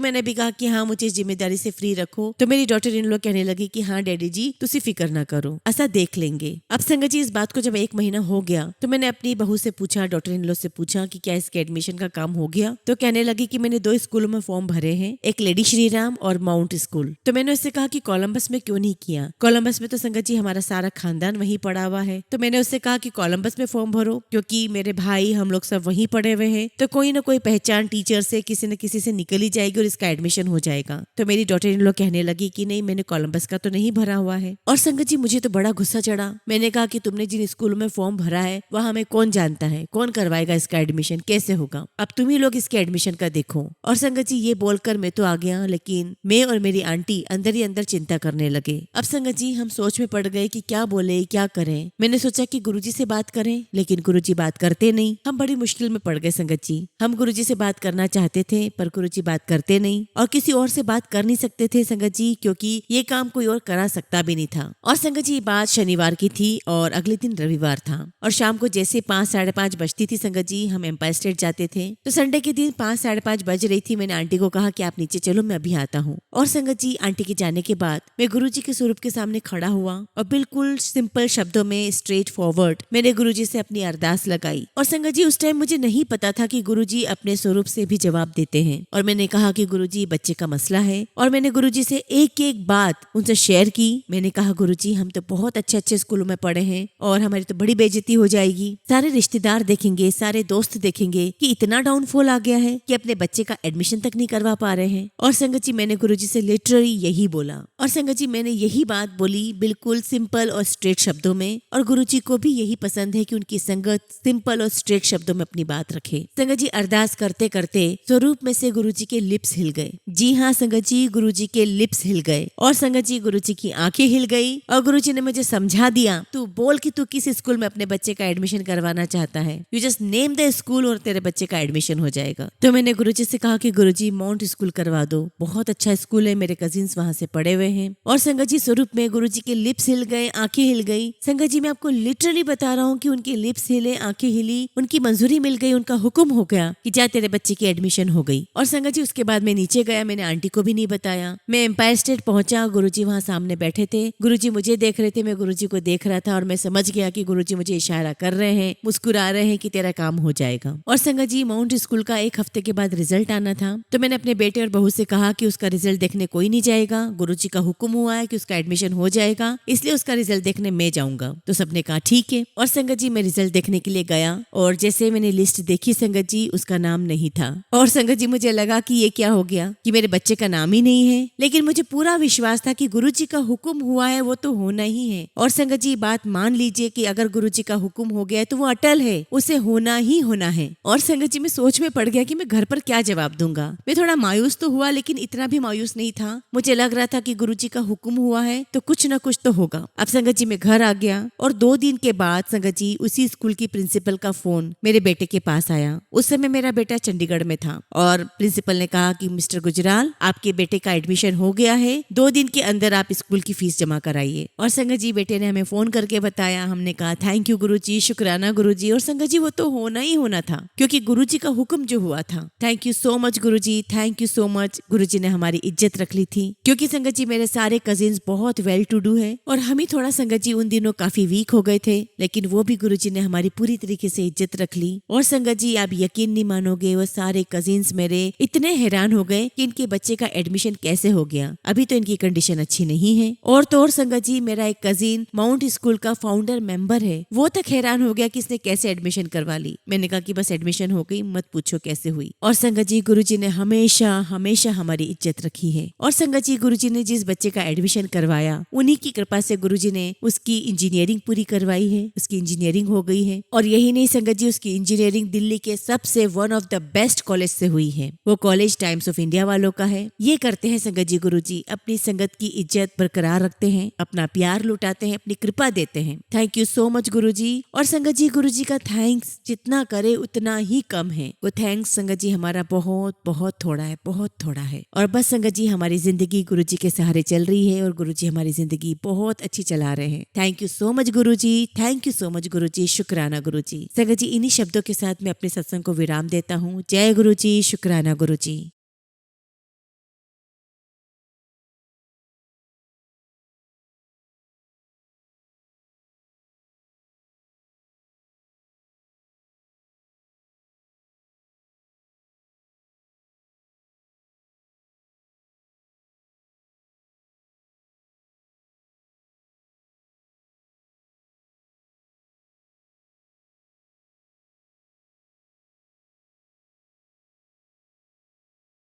मैंने भी कहा कि हाँ मुझे जिम्मेदारी से फ्री रखो। तो मेरी डॉटर इन लॉ कहने लगी कि हाँ डैडी जी तुसी फिक्र ना करो, ऐसा देख लेंगे। अब संगत जी इस बात को जब 1 महीना हो गया तो मैंने अपनी बहू से पूछा, डॉटर इन लॉ से पूछा कि क्या इसके एडमिशन का काम हो गया। तो कहने लगी कि मैंने 2 स्कूलों में फॉर्म भरे हैं, एक लेडी श्री राम और माउंट स्कूल। तो मैंने उससे कहा कि कोलंबस में क्यों नहीं किया, कोलंबस में तो संगत जी हमारा सारा खानदान वहीं पड़ा हुआ है। तो मैंने उससे कहा कि कोलंबस में फॉर्म भरो, क्योंकि मेरे भाई हम लोग सब वहीं पड़े हुए हैं, तो कोई ना कोई पहचान टीचर से किसी न किसी से निकल ही जाएगी और इसका एडमिशन हो जाएगा। तो मेरी डॉटर इन लॉ कहने लगी कि नहीं मैंने कोलंबस का तो नहीं भरा हुआ है। और संगत जी मुझे तो बड़ा गुस्सा चढ़ा। मैंने कहा कि तुमने जिन स्कूलों में फॉर्म भरा है वहाँ हमें कौन जानता है, कौन करवाएगा इसका एडमिशन, कैसे होगा, अब तुम ही लोग इसके एडमिशन का देखो। और संगत जी ये बोलकर मैं तो आ गया, लेकिन मैं और मेरी आंटी अंदर ही अंदर चिंता करने लगे। अब संगत जी हम सोच में पड़ गए कि क्या बोले क्या करें। मैंने सोचा कि गुरुजी से बात करें, लेकिन गुरुजी बात करते नहीं। हम बड़ी मुश्किल में पड़ गए संगत जी। हम गुरुजी से बात करना चाहते थे पर गुरुजी बात करते नहीं, और किसी और से बात कर नहीं सकते थे संगत जी, क्योंकि ये काम कोई और करा सकता भी नहीं था। और संगत जी बात शनिवार की थी और अगले दिन रविवार था, और शाम को जैसे 5-5:30 बजती थी संगत जी हम एम्पायर स्टेट जाते थे। तो संडे के दिन 5-5:30 बज रही थी। मैंने आंटी को कहा कि आप नीचे चलो मैं अभी आता हूँ। और संगत जी आंटी के जाने के बाद मैं गुरुजी के स्वरूप के सामने खड़ा हुआ और बिल्कुल सिंपल शब्दों में स्ट्रेट फॉरवर्ड मैंने गुरुजी से अपनी अरदास लगाई। और संगत जी उस टाइम मुझे नहीं पता था कि गुरुजी अपने स्वरूप से भी जवाब देते हैं। और मैंने कहा कि गुरुजी बच्चे का मसला है, और मैंने गुरुजी से एक एक बात उनसे शेयर की। मैंने कहा गुरुजी हम तो बहुत अच्छे अच्छे स्कूलों में पढ़े हैं और हमारी तो बड़ी बेइज्जती हो जाएगी, सारे रिश्तेदार देखेंगे, सारे दोस्त देखेंगे कि इतना डाउनफॉल आ गया है कि अपने बच्चे का एडमिशन तक नहीं करवा पा रहे हैं। और संगत जी मैंने गुरुजी से लिटरली यही बोला, और संगत जी मैंने यही बात बोली बिल्कुल सिंपल और स्ट्रेट शब्दों में, और गुरुजी को भी यही पसंद है कि उनकी संगत सिंपल और स्ट्रेट शब्दों में अपनी बात रखे। संगत जी अरदास करते करते स्वरूप में से गुरुजी के लिप्स हिल गए। जी हाँ संगत जी गुरुजी के लिप्स हिल गए, और संगत जी गुरुजी की आंखें हिल गई, और गुरुजी ने मुझे समझा दिया तू बोल कि तू किस स्कूल में अपने बच्चे का एडमिशन करवाना चाहता है, you just name the school और तेरे बच्चे का एडमिशन हो जाएगा। तो मैंने गुरुजी से कहा कि गुरुजी माउंट स्कूल करवा दो, बहुत अच्छा स्कूल है, मेरे कजिन्स वहाँ से पढ़े हुए हैं। और संगत जी स्वरूप में गुरुजी के लिप्स हिल गए, आंखें हिल गई। संगत जी मैं आपको लिटरली बता रहा हूँ कि उनके लिप्स हिले, आंखें हिली, उनकी मंजूरी मिल गई, उनका हुक्म हो गया कि जा तेरे बच्चे की एडमिशन हो गई। और संगत जी उसके बाद मैं नीचे गया, मैंने आंटी को भी नहीं बताया। मैं एम्पायर स्टेट पहुंचा, गुरुजी वहाँ सामने बैठे थे, गुरुजी मुझे देख रहे थे, मैं गुरुजी को देख रहा था, और मैं समझ गया कि गुरुजी मुझे इशारा कर रहे हैं, मुस्कुरा रहे हैं कि तेरा काम हो जाएगा। और संगत जी माउंट स्कूल का 1 हफ्ते के बाद रिजल्ट आना था। तो मैंने अपने बेटे और बहू से कहा कि उसका रिजल्ट देखने कोई नहीं जाएगा, गुरुजी का हुक्म हुआ है कि उसका एडमिशन हो जाएगा, इसलिए उसका रिजल्ट देखने मैं जाऊंगा। तो सबने कहा ठीक है। और संगत जी मैं रिजल्ट देखने के लिए गया, और जैसे मैंने लिस्ट देखी संगत जी उसका नाम नहीं था। और संगत जी मुझे लगा कि ये क्या हो गया कि मेरे बच्चे का नाम ही नहीं है, लेकिन मुझे पूरा विश्वास था कि गुरुजी का हुक्म हुआ है वो तो होना ही है। और संगत जी बात मान लीजिए कि अगर गुरुजी का हुक्म हो गया है तो वो अटल है, उसे होना ही होना है। और संगत जी मैं सोच में पड़ गया कि मैं घर पर क्या जवाब दूंगा। मैं थोड़ा मायूस तो हुआ, लेकिन इतना भी मायूस नहीं था। मुझे लग रहा था कि गुरुजी का हुक्म हुआ है तो कुछ ना कुछ तो होगा। अब संगत जी मैं घर आ गया, और 2 दिन के बाद संगत जी उसी स्कूल की प्रिंसिपल का फोन मेरे बेटे के पास आया। उस समय मेरा बेटा चंडीगढ़ में था, और प्रिंसिपल ने कहा कि मिस्टर गुजराल आपके बेटे का एडमिशन हो गया है, 2 दिन के अंदर आप स्कूल की फीस जमा कराइए। और संगत जी बेटे ने हमें फोन करके बताया। हमने कहा थैंक यू गुरुजी, शुक्राना गुरुजी। और संगत जी वो तो होना ही होना था, क्योंकि गुरुजी का हुक्म जो हुआ था। Thank you so much Guruji, thank you so much. Guruji ने हमारी इज्जत रख ली थी, क्योंकि संगत जी मेरे सारे कजिन्स बहुत वेल टू डू है, और हम ही थोड़ा संगत जी उन दिनों काफी वीक हो गए थे, लेकिन वो भी गुरुजी ने हमारी पूरी तरीके से इज्जत रख ली। और संगत जी आप यकीन नहीं मानोगे, वो सारे कजिन्स मेरे इतने हैरान हो गए कि इनके बच्चे का एडमिशन कैसे हो गया, अभी तो इनकी कंडीशन अच्छी नहीं है। और तो और संगत जी मेरा एक कजिन माउंट स्कूल का फाउंडर मेंबर है, वो तक हैरान हो गया कि इसने कैसे एडमिशन करवा ली। मैंने कहा कि बस एडमिशन हो गई, मत पूछो कैसे हुई। और संगत जी, गुरुजी ने हमेशा हमेशा हमारी इज्जत रखी है। और संगत जी, गुरुजी ने जिस बच्चे का एडमिशन करवाया, उन्हीं की कृपा से गुरुजी ने उसकी इंजीनियरिंग पूरी करवाई है, उसकी इंजीनियरिंग हो गई है। और यही नहीं संगत जी, उसकी इंजीनियरिंग दिल्ली के सबसे one of the best college से हुई है। वो कॉलेज टाइम्स ऑफ इंडिया वालों का है। ये करते हैं संगत जी गुरुजी, अपनी संगत की इज्जत बरकरार रखते हैं, अपना प्यार लुटाते हैं, अपनी कृपा देते हैं। थैंक यू सो मच गुरुजी। और संगत जी, गुरुजी का थैंक्स जितना करे उतना ही कम है। वो थैंक्स संगत जी हमारा बहुत बहुत थोड़ा है, बहुत थोड़ा है। और बस संगत जी, हमारी जिंदगी गुरुजी के सहारे चल रही है और गुरुजी हमारी जिंदगी बहुत अच्छी चला रहे हैं। Thank you so much Guruji, thank you so much Guruji, शुक्राना गुरुजी। संगत जी, इन्हीं शब्दों के साथ मैं अपने सत्संग को विराम देता हूँ। जय गुरुजी, शुक्राना गुरुजी।